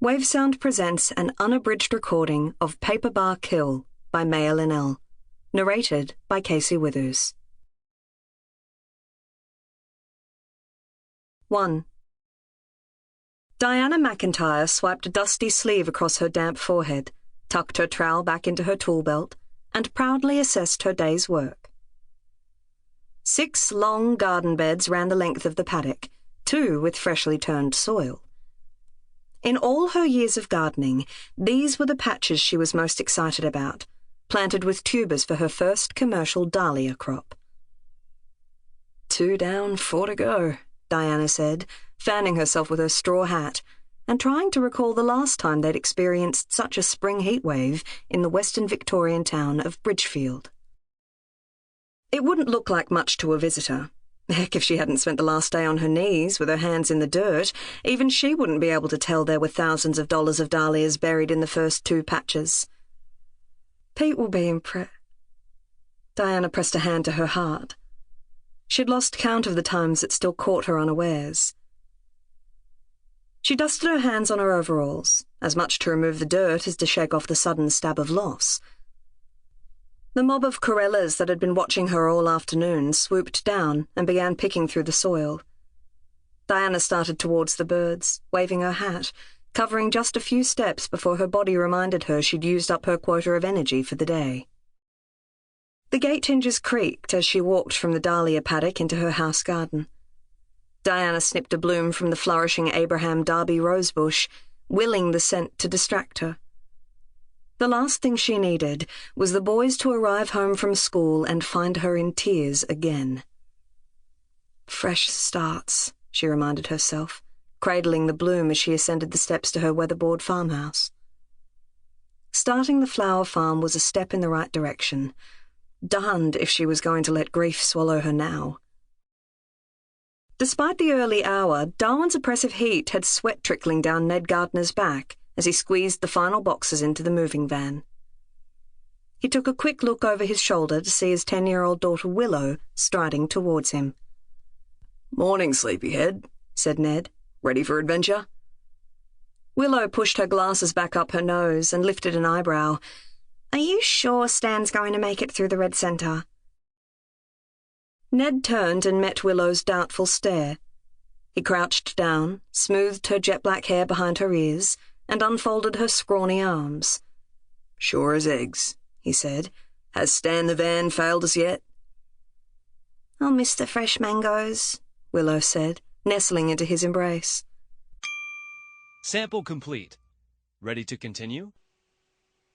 Wavesound presents an unabridged recording of Paperbark Hill by Linnell, narrated by Casey Withoos. 1. Diana McIntyre swiped a dusty sleeve across her damp forehead, tucked her trowel back into her tool belt, and proudly assessed her day's work. 6 long garden beds ran the length of the paddock, 2 with freshly turned soil. In all her years of gardening, these were the patches she was most excited about, planted with tubers for her first commercial dahlia crop. 2 down, 4 to go, Diana said, fanning herself with her straw hat, and trying to recall the last time they'd experienced such a spring heatwave in the western Victorian town of Bridgefield. It wouldn't look like much to a visitor. Heck, if she hadn't spent the last day on her knees with her hands in the dirt, even she wouldn't be able to tell there were thousands of dollars of dahlias buried in the first 2 patches. Pete will be impressed. Diana pressed a hand to her heart. She'd lost count of the times it still caught her unawares. She dusted her hands on her overalls, as much to remove the dirt as to shake off the sudden stab of loss. The mob of corellas that had been watching her all afternoon swooped down and began picking through the soil. Diana started towards the birds, waving her hat, covering just a few steps before her body reminded her she'd used up her quota of energy for the day. The gate hinges creaked as she walked from the dahlia paddock into her house garden. Diana snipped a bloom from the flourishing Abraham Darby rosebush, willing the scent to distract her. The last thing she needed was the boys to arrive home from school and find her in tears again. Fresh starts, she reminded herself, cradling the bloom as she ascended the steps to her weatherboard farmhouse. Starting the flower farm was a step in the right direction, darned if she was going to let grief swallow her now. Despite the early hour, Darwin's oppressive heat had sweat trickling down Ned Gardiner's back as he squeezed the final boxes into the moving van. He took a quick look over his shoulder to see his 10-year-old daughter Willow striding towards him. "Morning, sleepyhead," said Ned. "Ready for adventure?" Willow pushed her glasses back up her nose and lifted an eyebrow. "Are you sure Stan's going to make it through the Red Centre?" Ned turned and met Willow's doubtful stare. He crouched down, smoothed her jet-black hair behind her ears, and unfolded her scrawny arms. "Sure as eggs," he said. "Has Stan the van failed us yet?" "I'll miss the fresh mangoes," Willow said, nestling into his embrace. Sample complete. Ready to continue?